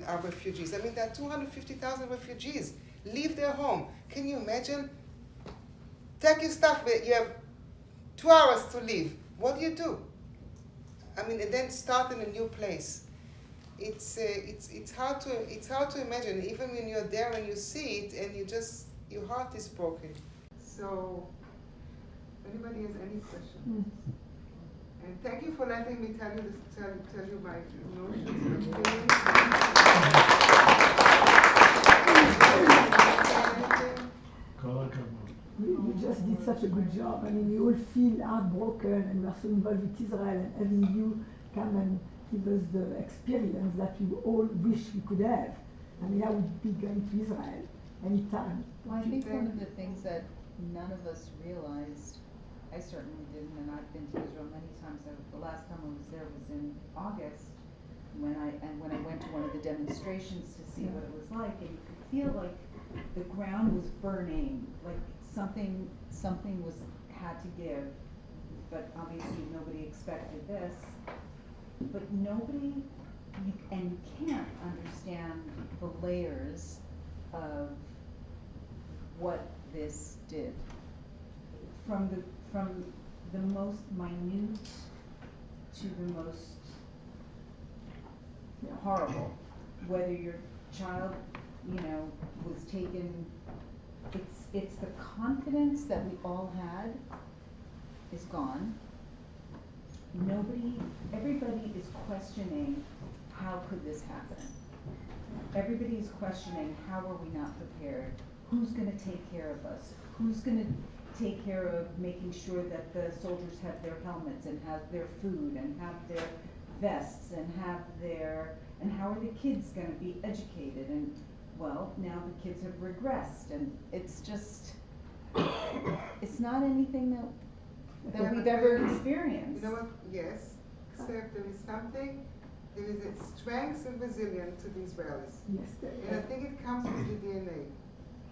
are refugees. I mean, there are 250,000 refugees leave their home. Can you imagine? Take your stuff. You have 2 hours to leave. What do? And then start in a new place. It's hard to imagine, even when you're there and you see it, and your heart is broken. So, anybody has any questions? And thank you for letting me tell you my emotions, my feelings. You just did such a good job. We all feel heartbroken, and we are so involved with Israel, and having you come and give us the experience that we all wish we could have. I would be going to Israel anytime. Well, I think one of the things that none of us realized, I certainly didn't, and I've been to Israel many times. The last time I was there was in August, when I went to one of the demonstrations to see what it was like, and you could feel like the ground was burning, like something had to give, but obviously nobody expected this. But you can't understand the layers of what this did. From the most minute to the most horrible. Whether your child, was taken, it's the confidence that we all had is gone. Everybody is questioning, how could this happen? Everybody is questioning, how are we not prepared? Who's gonna take care of us? Who's gonna take care of making sure that the soldiers have their helmets and have their food and have their vests and and how are the kids gonna be educated? And well, now the kids have regressed, and it's just, it's not anything that we've ever experienced. You know what? Yes, except there is a strength and resilience to the Israelis. Yes, And I think it comes with the DNA.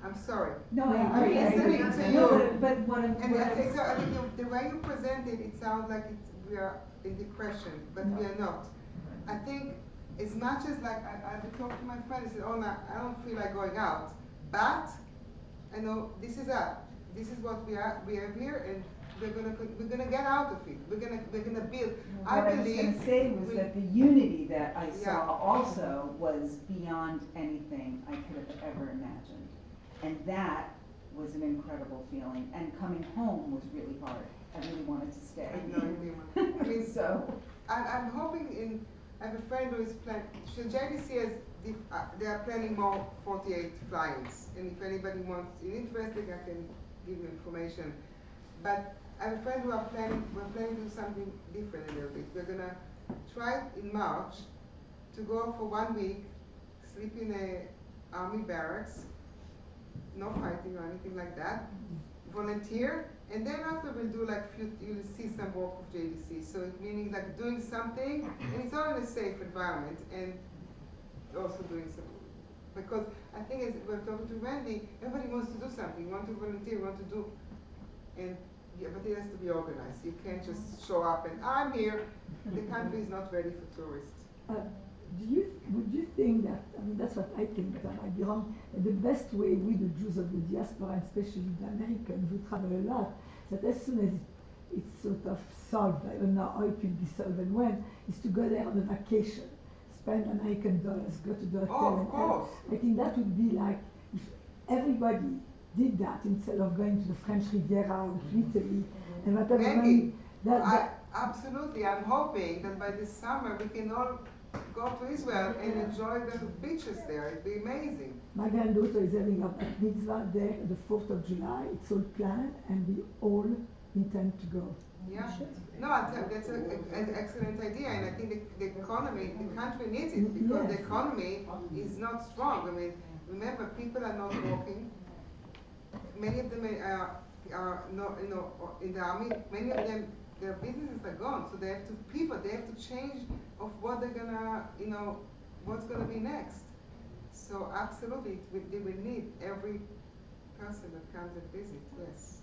I'm sorry. No, I Yeah, agree. I agree. No, but what I'm, And I think the way you present it, it sounds like we are in depression, but we are not. I think as much as I talked to my friend, I said, oh, no, I don't feel like going out, but I know this is what we are here, and we're gonna get out of it. We're gonna build. what I was gonna say was that the unity that I Yeah. saw also was beyond anything I could have ever imagined. And that was an incredible feeling, and coming home was really hard. I really wanted to stay. I mean, So, I'm hoping I have a friend who is planning, so JDC has, they are planning more 48 fly-ins, and if anybody is interested, I can give you information. But I have a friend we're planning to do something different a little bit. We're gonna try in March to go for 1 week, sleep in a army barracks, no fighting or anything like that, volunteer, and then after we'll do you'll see some work of JDC. So it meaning like doing something, and it's all in a safe environment, and also doing some, because I think as we're talking to Wendy, everybody wants to do something, want to volunteer, want to do, and yeah, but it has to be organized. You can't just show up and I'm here. The country is not ready for tourists. Would you think that, that's what I think, but I might be wrong, that the best way we, the Jews of the diaspora, and especially the Americans who travel a lot, that as soon as it's sort of solved, I don't know how it will be solved and when, is to go there on a vacation, spend American dollars, go to the hotel. Oh, of course. I think that would be like, if everybody did that instead of going to the French Riviera or to Italy, and whatever Maybe. money, Absolutely. I'm hoping that by this summer we can all go to Israel and enjoy the beaches there. It'd be amazing. my granddaughter is having a bat mitzvah there the 4th of July. It's all planned, and we all intend to go. Yeah. No, that's an excellent idea, and I think the economy, the country needs it, because the economy is not strong. I mean, remember, people are not working. Many of them are not, in the army. Many of them, their businesses are gone, so they have to pivot. They have to change of what they're gonna, what's gonna be next. So absolutely, they will need every person that comes and visits. Yes.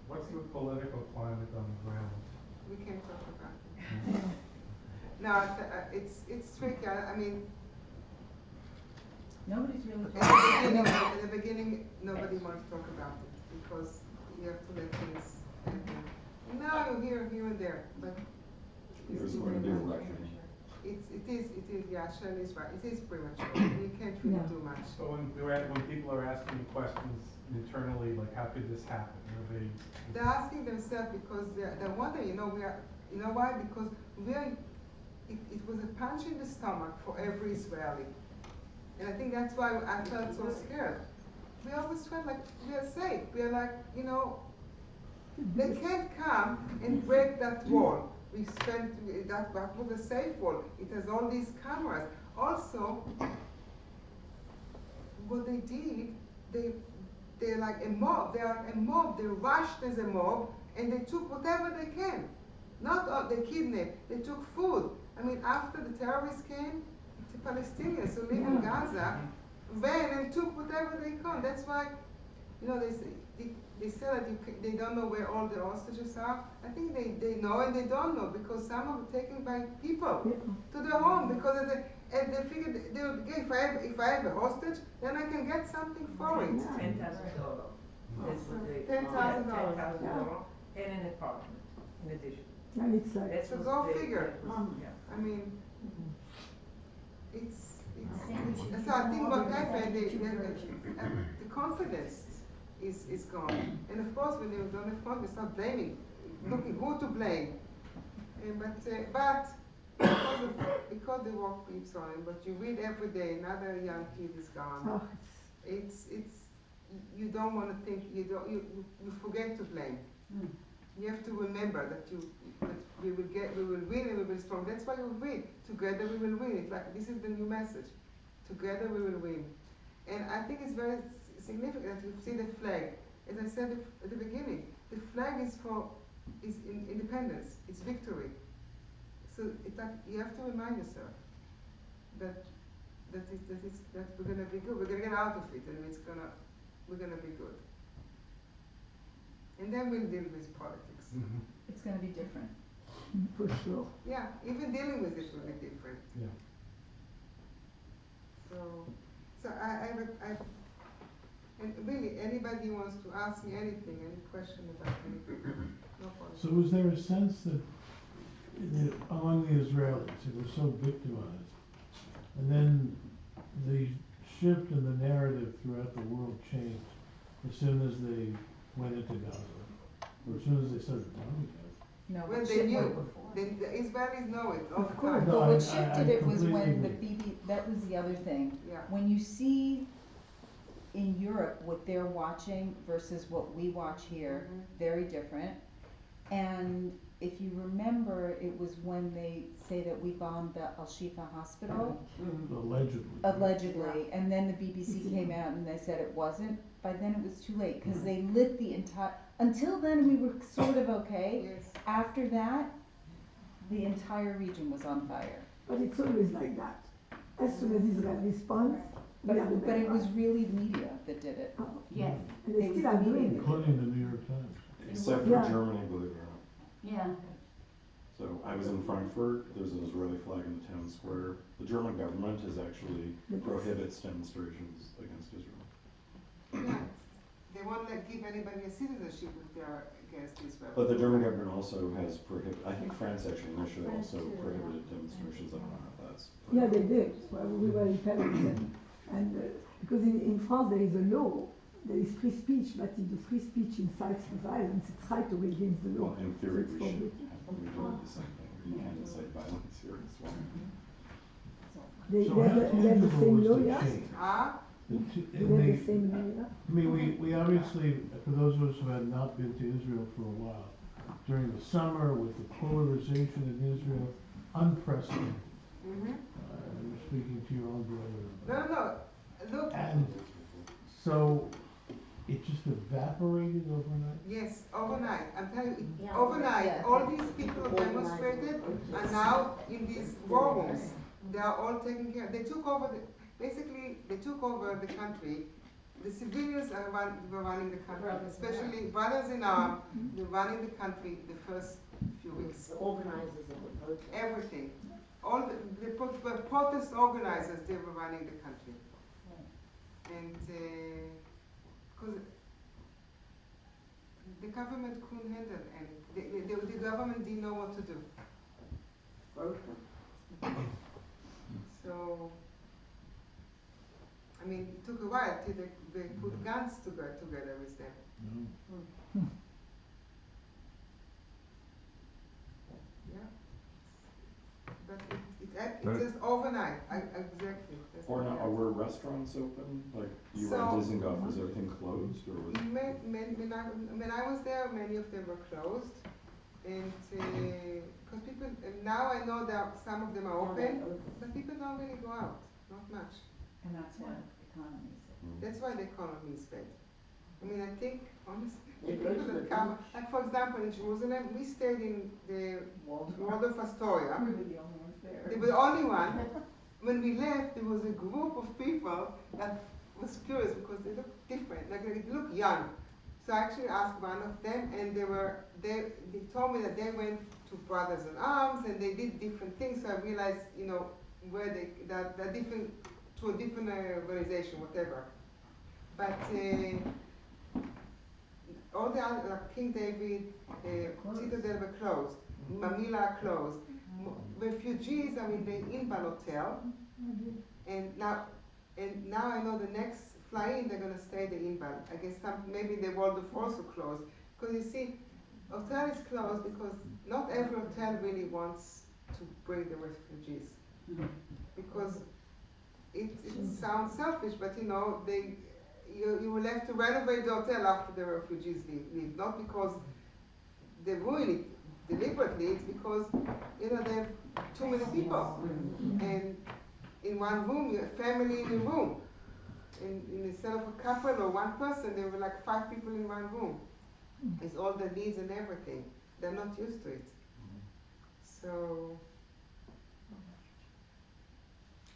What's the political climate on the ground? We can't talk about it. No, it's tricky. I mean, nobody's really at the beginning, nobody wants to talk about it because you have to let things happen. Now you hear here and there, but There's going to be a election. it is, yeah, Shirley is right. It is premature. You can't really do much. So when people are asking questions internally, like how could this happen? They're asking themselves because they're wondering, you know why? Because it was a punch in the stomach for every Israeli. And I think that's why I felt so scared. We always felt like we are safe. We are like, they can't come and break that wall. We spent, that was a safe wall. It has all these cameras. Also, what they did, they're like a mob. They are a mob. They rushed as a mob, and they took whatever they can. Not all, they kidnapped. They took food. I mean, after the terrorists came, the Palestinians who live in Gaza ran and took whatever they can. That's why, they say that they don't know where all the hostages are. I think they know and they don't know, because some are taken by people to their home, because they figured if I have a hostage, then I can get something for it. $10,000. That's what they. $10,000. $10,000 in an apartment. in addition. And it's like, That's So what go they- figure. that was- yeah. I mean, it's, I think we should so I do think more what than happened, the 72 versions. confidence is gone. And of course, when you don't have confidence, start blaming, looking who to blame. But because the work keeps on, but you read every day, another young kid is gone. oh, It's you don't want to think, you forget to blame. Mm. You have to remember that we will win and we will be strong. That's why we win. Together we will win. It's like, this is the new message. Together we will win. And I think it's very significant that you see the flag. As I said at the beginning, the flag is independence. It's victory. So it's like you have to remind yourself that we're gonna be good. We're gonna get out of it, and we're gonna be good. And then we'll deal with politics. Mhm. It's gonna be different. for sure. Yeah, even dealing with it will be different. Yeah. So and really, anybody wants to ask me anything, any question about anything, no problem. So was there a sense that among the Israelis, it was so victimized, and then the shift in the narrative throughout the world changed as soon as they went into Gaza, or as soon as they started bombing Gaza? No, When what they shifted- knew, the Israelis know it all the Of course. time. No, But I what shifted it was completely when the agree. that was the other thing. Yeah. When you see in Europe what they're watching versus what we watch here, Mhm. very different. And if you remember, it was when they say that we bombed the Al-Shifa hospital, allegedly, and then the BBC came out and they said it wasn't. By then it was too late, because they lit the entire, until then we were sort of okay. Yes. After that, the entire region was on fire. But it's always like that. As soon as Israel responds, we are the But bad it was guys. really the media that did it. Oh, Yes, and they It still was are doing really- it. Including the New York Times. Except for Yeah. Germany, believe it or not. yeah. So I was in Frankfurt, there's an Israeli flag in the town square. The German government has actually prohibits demonstrations against Israel. Yeah. They won't give anybody a citizenship if they are against Israel. But the German government also has I think France actually initially France also too, yeah. prohibited demonstrations, I don't know how that's. Yeah, they did. Well, we were in Paris, and because in France there is a law, there is free speech, but if the free speech incites to violence, it's right to go against the law. Well, in theory, So we it's should, forbidden. we do the same thing. You can't incite violence here as well. They So have how the tangible same was law, the yeah? change? Ah, The two- They and have they- the same law, yeah? I mean, we obviously, for those of us who had not been to Israel for a while, during the summer with the polarization in Israel, unprecedented. mm-hmm. You're speaking to your own brother. No. Look, And so it just evaporated overnight? yes, overnight. I'm telling you, Yeah. overnight, Yeah. all these people who demonstrated are now in these war rooms. They are all taken care of. They took over the country. The civilians were running the country, especially brothers in arms. They're running the country the first few weeks. The organizers of the protest. Everything. All the protest organizers, they were running the country. And because the government couldn't handle anything. The government didn't know what to do. So, I mean, it took a while till they put guns together with them. No. Yeah. But it's just overnight. Exactly. That's Or now, what are restaurants open? Like, you were So- in Dizengoff, was everything closed or was? When I was there, many of them were closed, and because people now I know that some of them are open, but people don't really go out, not much. And that's why economies. That's why the economy is bad. I mean, I think honestly, They people go to the that come, beach. like for example in Jerusalem, we stayed in the Waldorf. Waldorf Astoria. We were the only ones there. They were the only one. When we left, there was a group of people that was curious because they looked different, like they look young. So I actually asked one of them, and they told me that they went to Brothers in Arms and they did different things. So I realized, where they're different to a different organization, whatever. But all the other, like King David, Citadel were closed, Mamila closed. Refugees are in the Inbal Hotel, and now I know the next fly-in they're gonna stay the Inbal. I guess maybe the Waldorf also closed, because you see, hotel is closed because not every hotel really wants to bring the refugees, because it sounds selfish, but you know you will have to renovate the hotel after the refugees leave, not because they ruin it deliberately, it's because you know they have too many people, and in one room, you have family in a room, and instead of a couple or one person, there were like 5 people in one room. It's all the needs and everything. They're not used to it. So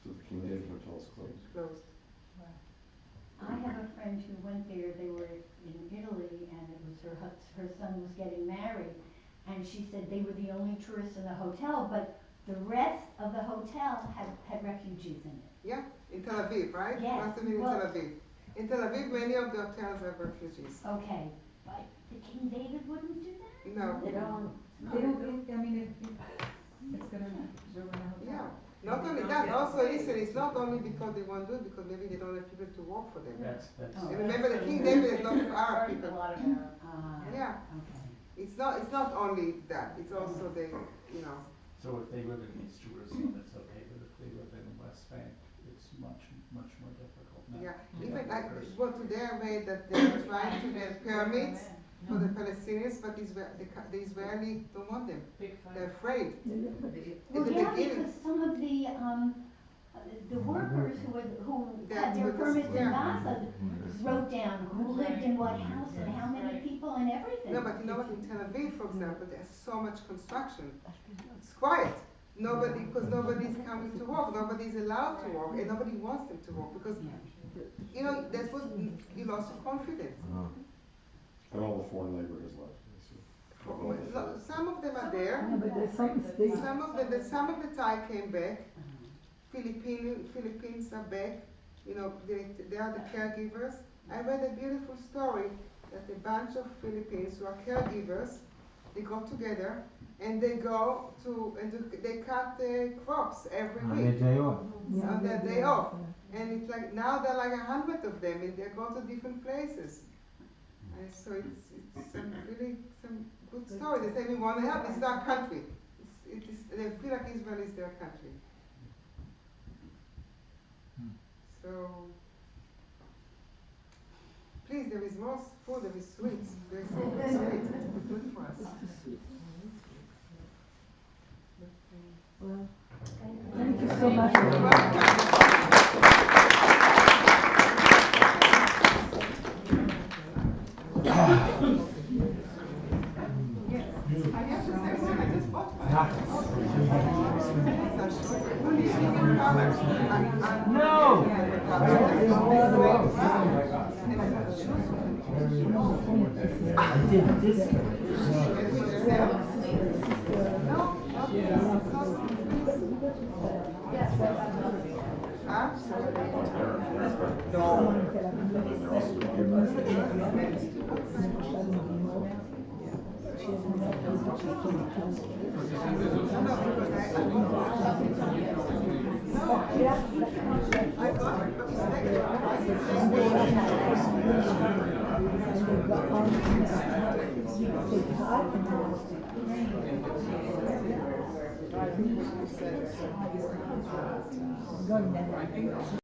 the King David Hotel's closed. Closed. I have a friend who went there, they were in Italy, and it was her son was getting married, and she said they were the only tourists in the hotel, but the rest of the hotel had refugees in it. Yeah, in Tel Aviv, right? Yes. Must have been in Tel Aviv. In Tel Aviv, many of the hotels have refugees. Okay, but the King David wouldn't do that? No. They don't, I mean, it's gonna ruin the hotel. Yeah. Not only that, also listen, it's not only because they won't do it, because maybe they don't have people to work for them. That's, Oh. And remember, the King David is not for Arab people. Yeah. Okay. It's not only that. It's also the, you know. So if they live in East Jerusalem, it's okay, but if they live in the West Bank, it's much more difficult now. Yeah. Even like, well, today I read that they're trying to get pyramids for the Palestinians, but the Israeli don't want them. They're afraid. Well, In the yeah, beginning. because some of the workers who had their with the- permits in yeah. Gaza wrote down who lived in what house and how many people and everything. No, but you know what? In Tel Aviv, for example, there's so much construction. It's quiet. Because nobody's coming to work. Nobody's allowed to work, and nobody wants them to work because, you know, that's what you lost your confidence. And all the foreign labor has left. Some of them are there. No, but there's some mistakes. Some of the Thai came back. Philippines are back. You know, they are the caregivers. I read a beautiful story that a bunch of Filipinos who are caregivers, they go together and they go to they cut crops every week on their day off. And it's like now there are like 100 of them, and they go to different places. And so it's really some good story. They say we want to help. It's our country. They feel like Israel is their country. So please, there is more food. There is sweets. There is sweets. It's good for us. Well, thank you so much. You're welcome. I have to say one. I just bought one. Good.